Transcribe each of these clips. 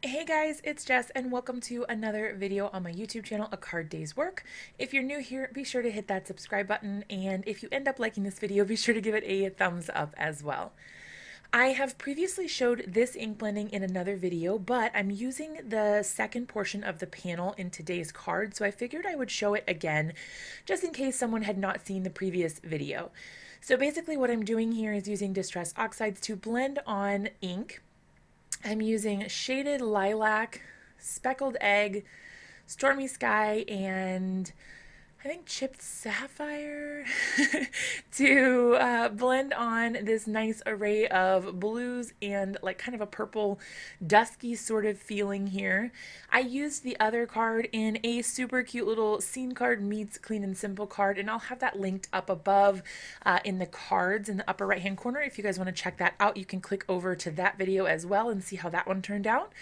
Hey guys, it's Jess and welcome to another video on my YouTube channel, A Card Day's Work. If you're new here, be sure to hit that subscribe button, and if you end up liking this video, be sure to give it a thumbs up as well. I have previously showed this ink blending in another video, but I'm using the second portion of the panel in today's card, so I figured I would show it again just in case someone had not seen the previous video. So basically what I'm doing here is using Distress Oxides to blend on ink. I'm using Shaded Lilac, Speckled Egg, Stormy Sky, and I think Chipped Sapphire to blend on this nice array of blues and like kind of a purple dusky sort of feeling here. I used the other card in a super cute little scene card meets clean and simple card, and I'll have that linked up above in the cards in the upper right hand corner. If you guys want to check that out, you can click over to that video as well and see how that one turned out.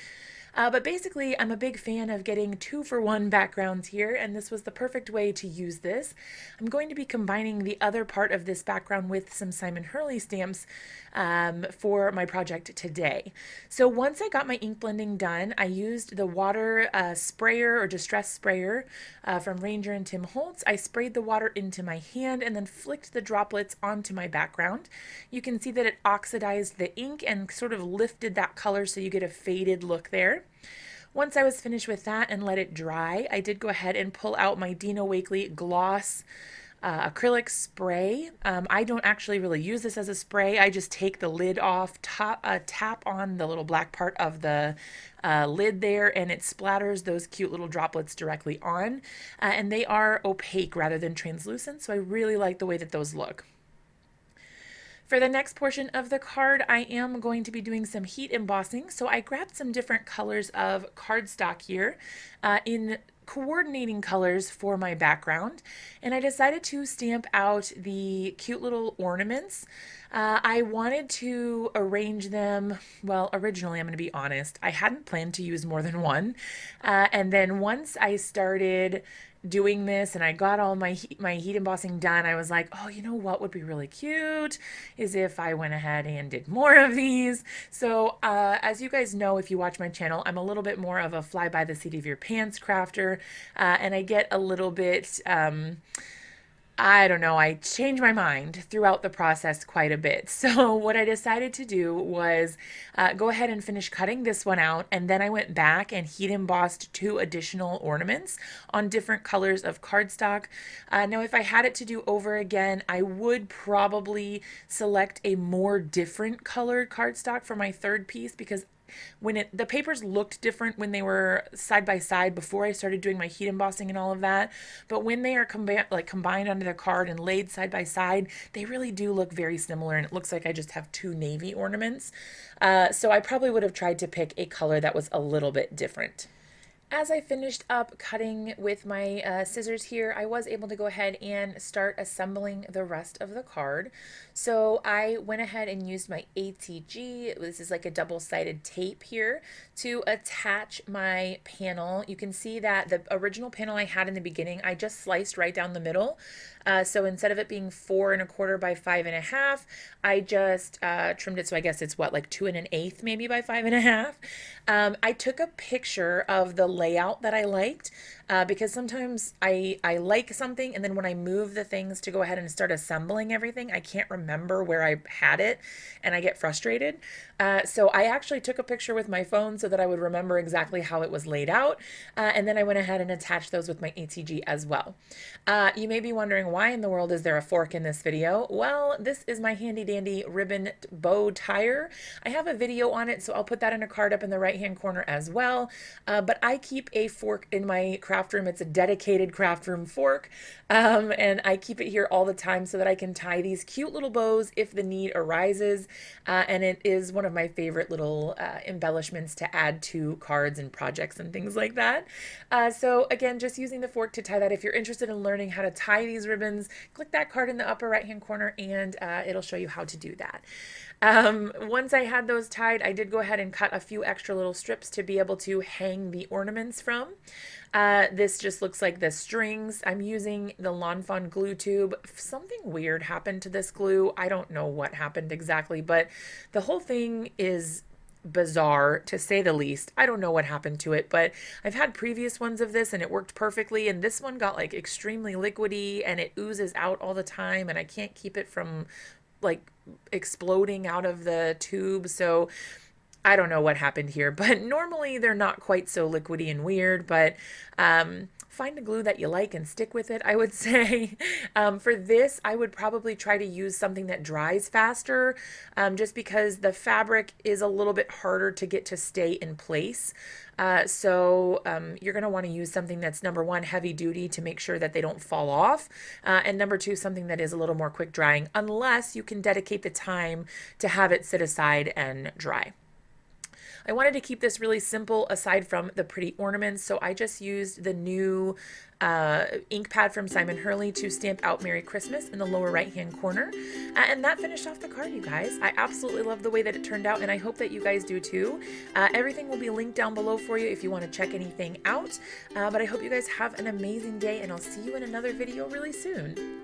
But basically, I'm a big fan of getting 2-for-1 backgrounds here, and this was the perfect way to use this. I'm going to be combining the other part of this background with some Simon Hurley stamps for my project today. So once I got my ink blending done, I used the water sprayer or distress sprayer from Ranger and Tim Holtz. I sprayed the water into my hand and then flicked the droplets onto my background. You can see that it oxidized the ink and sort of lifted that color so you get a faded look there. Once I was finished with that and let it dry, I did go ahead and pull out my Dina Wakley gloss acrylic spray. I don't actually really use this as a spray. I just take the lid off, tap on the little black part of the lid there, and it splatters those cute little droplets directly on. And they are opaque rather than translucent, so I really like the way that those look. For the next portion of the card, I am going to be doing some heat embossing. So I grabbed some different colors of cardstock here in coordinating colors for my background, and I decided to stamp out the cute little ornaments. I wanted to arrange them, well, originally, I'm going to be honest, I hadn't planned to use more than one, and then once I started doing this and I got all my heat embossing done, I was like, oh, you know what would be really cute is if I went ahead and did more of these. So as you guys know, if you watch my channel, I'm a little bit more of a fly by the seat of your pants crafter, and I get a little bit I don't know, I changed my mind throughout the process quite a bit. So what I decided to do was go ahead and finish cutting this one out, and then I went back and heat embossed 2 additional ornaments on different colors of cardstock. Now if I had it to do over again, I would probably select a more different colored cardstock for my third piece, because the papers looked different when they were side by side before I started doing my heat embossing and all of that, but when they are combined onto the card and laid side by side, they really do look very similar, and it looks like I just have 2 navy ornaments. So I probably would have tried to pick a color that was a little bit different. As I finished up cutting with my scissors here, I was able to go ahead and start assembling the rest of the card. So I went ahead and used my ATG, this is like a double-sided tape here, to attach my panel. You can see that the original panel I had in the beginning, I just sliced right down the middle. So instead of it being 4 1/4 by 5 1/2, I just trimmed it, so I guess it's what, like 2 1/8 maybe by 5 1/2. I took a picture of the layout that I liked, because sometimes I like something, and then when I move the things to go ahead and start assembling everything, I can't remember where I had it, and I get frustrated. So I actually took a picture with my phone so that I would remember exactly how it was laid out, and then I went ahead and attached those with my ATG as well. You may be wondering, why in the world is there a fork in this video? Well, this is my handy dandy ribbon bow tire. I have a video on it, so I'll put that in a card up in the right hand corner as well. But I keep a fork in my craft room. It's a dedicated craft room fork, and I keep it here all the time so that I can tie these cute little bows if the need arises, and it is one of my favorite little embellishments to add to cards and projects and things like that. So again, just using the fork to tie that. If you're interested in learning how to tie these ribbons, click that card in the upper right hand corner, and it'll show you how to do that. Once I had those tied, I did go ahead and cut a few extra little strips to be able to hang the ornaments from. This just looks like the strings. I'm using the Lawn Fawn glue tube. Something weird happened to this glue. I don't know what happened exactly, but the whole thing is bizarre to say the least. I don't know what happened to it, but I've had previous ones of this and it worked perfectly, and this one got like extremely liquidy and it oozes out all the time and I can't keep it from like exploding out of the tube. So I don't know what happened here, but normally they're not quite so liquidy and weird, but find a glue that you like and stick with it, I would say. For this, I would probably try to use something that dries faster, just because the fabric is a little bit harder to get to stay in place. So you're going to want to use something that's, number one, heavy duty to make sure that they don't fall off. And number two, something that is a little more quick drying, unless you can dedicate the time to have it sit aside and dry. I wanted to keep this really simple aside from the pretty ornaments, so I just used the new ink pad from Simon Hurley to stamp out Merry Christmas in the lower right hand corner. And that finished off the card, you guys. I absolutely love the way that it turned out, and I hope that you guys do too. Everything will be linked down below for you if you want to check anything out. But I hope you guys have an amazing day, and I'll see you in another video really soon.